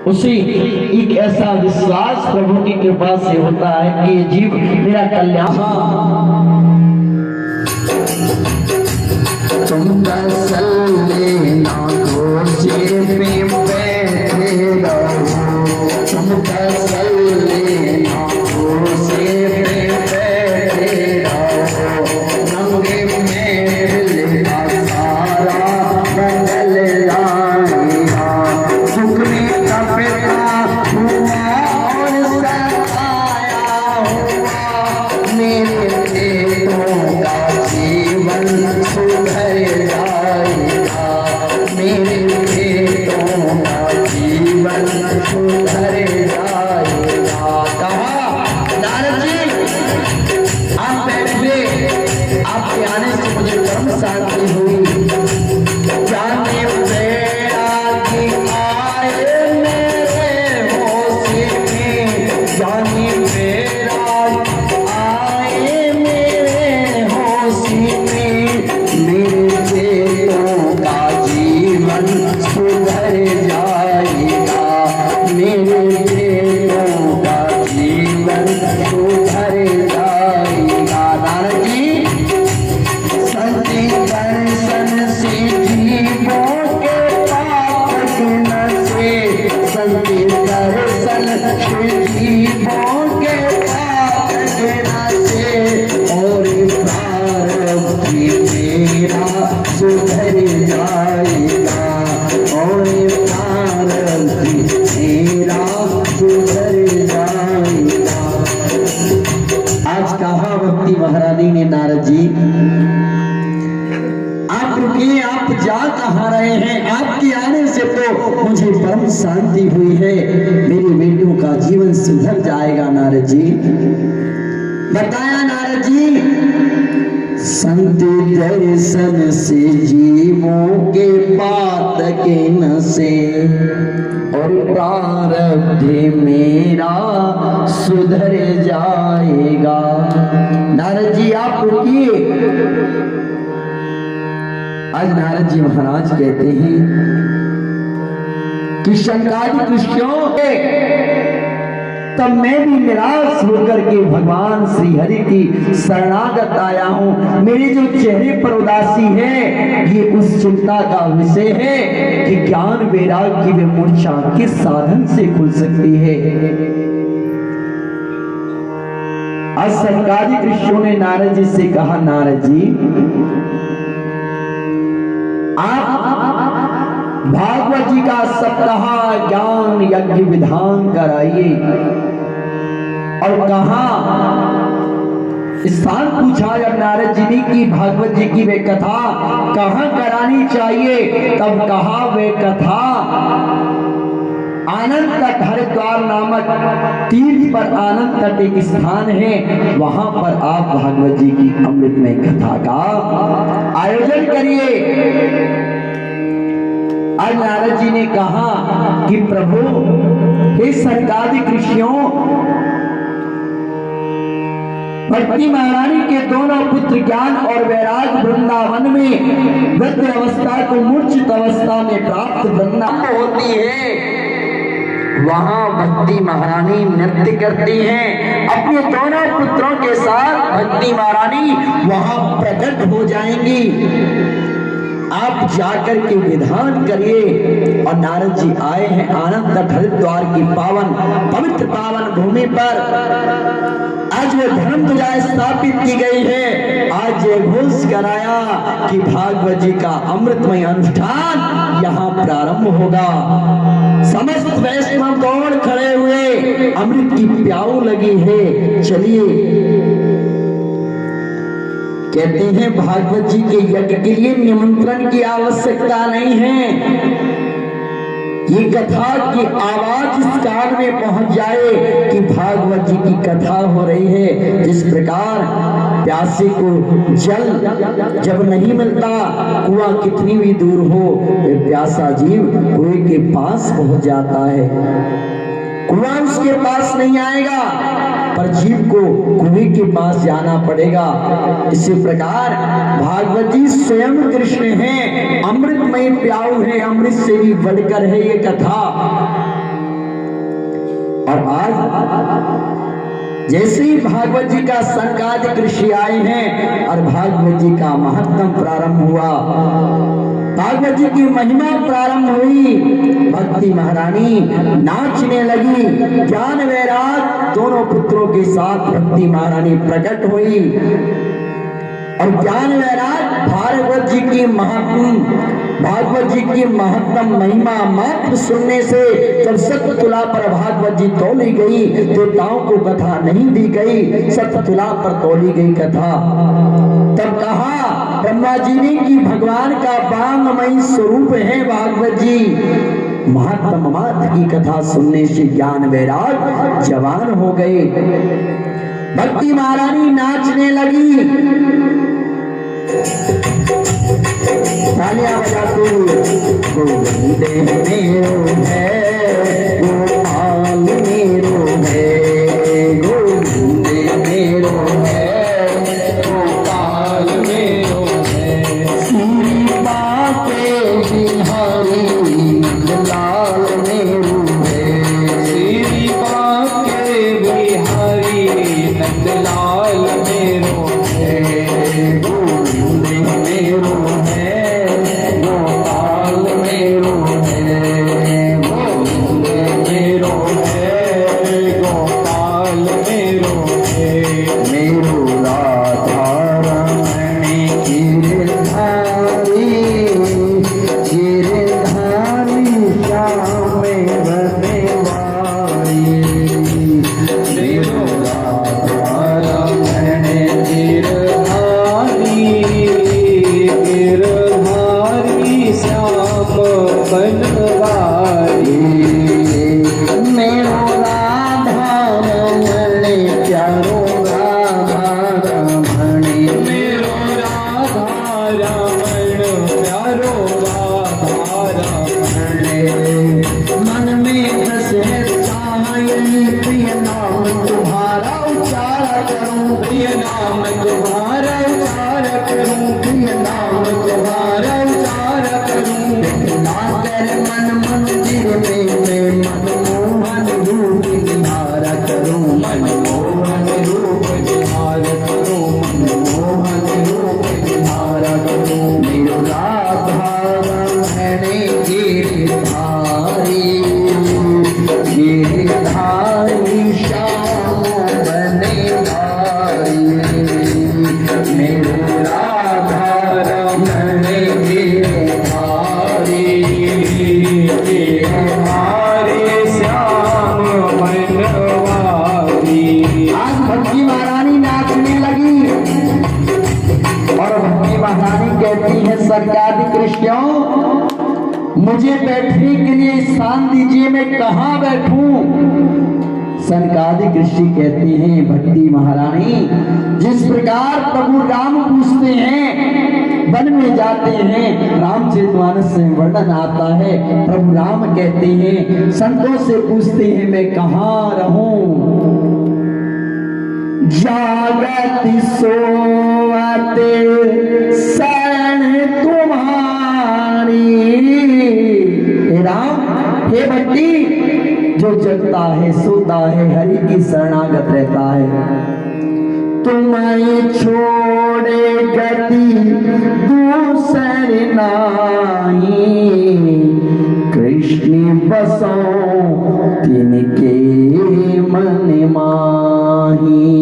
उसी एक ऐसा विश्वास प्रभु की कृपा से होता है कि ये जीव मेरा कल्याण। तुम तसल्ली ना खोजे पे बैठे रहो, तुम तसल्ली ना खोजे पे बैठे रहो, रंगे महल का सारा बदल लाएगा, सुखने का पिता हुआ और सताया हुआ, मेरे बेटों का जीवन सुधर जाएगा, मेरे बेटों का जीवन सुधर जाएगा। कहा नारद जी आप बैठे, आपके आने से मुझे परम शांति हुई। जाने बैरागी आए मेरे होश में, जाने बैरागी आए मेरे होश में, मेरे बेटों का जीवन सुधर जाएगा, मेरे बेटों का जीवन सुधर जाएगा। नारद जी संति दर्शन से जीवों के पाप नशे, संति दर्शन से जीवों के पाप नशे, और प्रारब्धि मेरा सुधर जाएगा, और प्रारब्धि मेरा सुधर जाएगा। आज कहा भक्ति महारानी ने नारद जी आप रुकिए, आप जा कहाँ रहे हैं? आपके आने से तो मुझे परम शांति हुई है, मेरे बेटों का जीवन सुधर जाएगा। नारद जी बताया, नारद जी संत दर्शन से जीवों के पात के नशे, और प्रारब्ध मेरा सुधर जाएगा। नारद जी आप रुकिए। आज नारद जी महाराज कहते हैं कि शंकादि दृष्टियों के तब मैं भी निराश होकर के भगवान श्री हरि की शरणागत आया हूं। मेरे जो चेहरे पर उदासी है ये उस चिंता का विषय है कि ज्ञान वैराग्य की वे मूर्छा किस साधन से खुल सकती है। आज शंकादि ऋषियों ने नारद जी से कहा, नारद जी आप भागवत जी का सप्ताह ज्ञान यज्ञ विधान कराइए। और कहा स्थान पूछा जब नारद जी ने कि भागवत जी की वे कथा कहाँ करानी चाहिए, तब कहा वे कथा आनंद तट हरिद्वार नामक तीर्थ पर, आनंद तट एक स्थान है, वहां पर आप भागवत जी की अमृतमय कथा का आयोजन करिए। आज नारद जी ने कहा कि प्रभु हे शंकादि ऋषियों, भक्ति महारानी के दोनों पुत्र ज्ञान और वैराग वृंदावन में वृद्ध अवस्था को मूर्छित अवस्था में प्राप्त वृंदा होती है, वहां भक्ति महारानी नृत्य करती हैं। अपने दोनों पुत्रों के साथ भक्ति महारानी वहां प्रकट हो जाएंगी। आप जाकर के विधान करिए। और नारद जी आए हैं आनंद तट हरिद्वार की पावन पवित्र पावन भूमि पर। आज वो धर्म ध्वजा स्थापित की गई है। आज ये घोष कराया कि भागवत जी का अमृतमय अनुष्ठान यहाँ प्रारंभ होगा। समस्त वैष्णव दौड़ खड़े हुए, अमृत की प्याऊ लगी है, चलिए। कहते हैं भागवत जी के यज्ञ के लिए निमंत्रण की आवश्यकता नहीं है। ये कथा की आवाज इस कान में पहुंच जाए कि भागवत जी की कथा हो रही है। जिस प्रकार प्यासे को जल जब नहीं मिलता, कुआं कितनी भी दूर हो, प्यासा जीव कुएं के पास पहुंच जाता है। कुआं उसके पास नहीं आएगा, पर जीव को कुएं के पास जाना पड़ेगा। इसी प्रकार भागवत जी स्वयं कृष्ण हैं, अमृतमय प्याऊ है, अमृत से भी बढ़कर है ये कथा। और आज जैसे ही भागवत जी का सनकादिक ऋषि आए हैं और भागवत जी का महात्म प्रारंभ हुआ, भागवत जी की महिमा प्रारंभ हुई, भक्ति महारानी नाचने लगी। ज्ञान वैराग दोनों पुत्रों के साथ भक्ति महारानी प्रकट हुई और ज्ञान वैराग भागवत जी की महत्तम महिमा मात्र सुनने से जब सत्य तुला पर भागवत जी तोली गई, देवताओं को कथा नहीं दी गई, सत्य तुला पर तोली गई कथा। तब कहा ब्रह्मा जी ने कि भगवान का बांगमयी स्वरूप है भागवत जी। महात्म मात्र की कथा सुनने से ज्ञान वैराग जवान हो गए। भक्ति महारानी नाचने लगी, तालियां बजाते हुए, गोविंद मेरो है, गोपाल मेरो है, गोविंद मेरो है, गोपाल मेरो है, सीमा के बिहारी लाल मेरो है, सीमा के बिहारी नंदलाल मेरो है, मुझे बैठने के लिए स्थान दीजिए, मैं कहाँ बैठूं। सनकादिक ऋषि कहते हैं भक्ति महारानी, जिस प्रकार प्रभु राम पूछते हैं, वन में जाते हैं, रामचरितमानस में वर्णन आता है, प्रभु राम कहते हैं संतों से पूछते हैं मैं कहाँ रहूं। जागति सोवते शरण तुम्हारी। हे राम, हे भक्ति, जो जगता है सोता है हरि की शरणागत रहता है। तुम्हें छोड़े गति दूसरी नाही, कृष्ण बसो तिनके मन माही।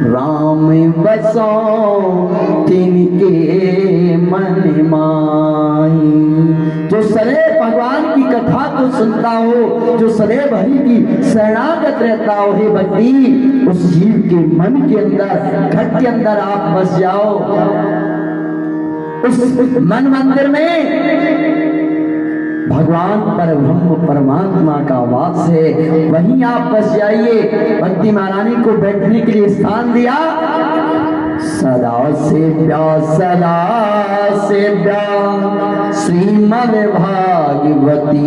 राम बसो तिनके मन माही। जो सदैव भगवान की कथा को सुनता हो, जो सदैव हरि की शरणागत रहता हो, हे भक्ति, उस जीव के मन के अंदर, घट के अंदर आप बस जाओ। उस मन मंदिर में भगवान परब्रह्म परमात्मा का वास है, वहीं आप बस जाइए। भक्ति महारानी को बैठने के लिए स्थान दिया। सदा से श्रीमद् भागवती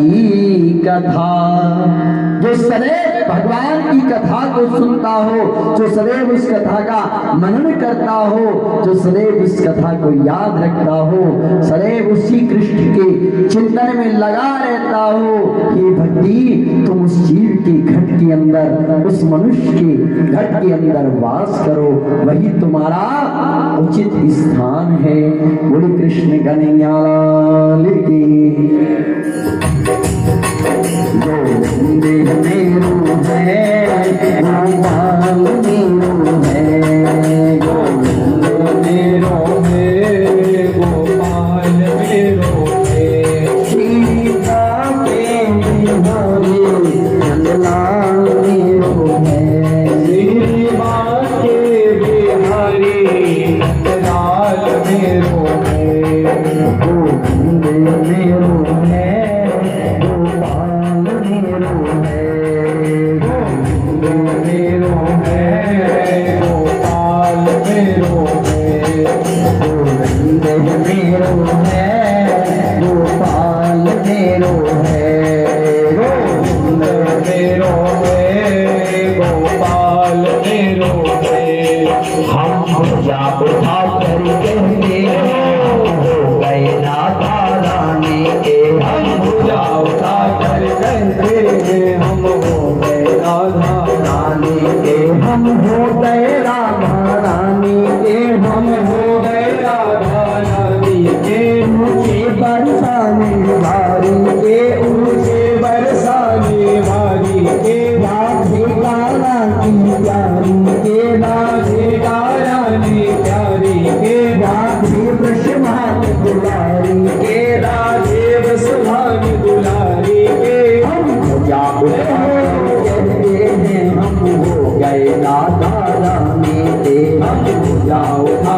कथा। जो सदैव भगवान की कथा को सुनता हो, जो सदैव उस कथा का मनन करता हो, जो सदैव उस कथा को याद रखता हो, सदैव उसी कृष्ण के चिंतन में लगा रहता हो। ये भक्ति तुम उस जीव के घट के अंदर, उस मनुष्य के घट के अंदर वास करो, वही तुम्हारा उचित स्थान है। बोले कृष्ण कन्हैया लाल की। गोविंद मेरो है, गोपाल मेरो है, गोविंद मेरो है, गोपाल मेरो है, सीता के बिहारी नंदलाल मेरो है, सीता के बिहारी नंदलाल मेरो है, गोविंद मेरो है, गोपाल मेरो है, गोविंद मेरो है, गोपाल मेरो है, गोविंद मेरो है, गोपाल मेरो है, गोविंद मेरो है, गोपाल मेरो है। हम भुजा उठा कर कहते हैं हो गए राधा रानी के, हम भुजा उठा कर कहते हैं हम हो गए राधा रानी के, हम हो गए राधा रानी के, हम हो गए राधा रानी के, ऊंचे बरसाने वारी के, ऊंचे बरसाने वारी के, राधे रानी प्यारी के, राधे रानी प्यारी के, राधे वृषभान दुलारी के, राधे वृषभान दुलारी के, हम भुजा उठा कहते हैं हम हो गए राधा रानी के, हम भुजा उठा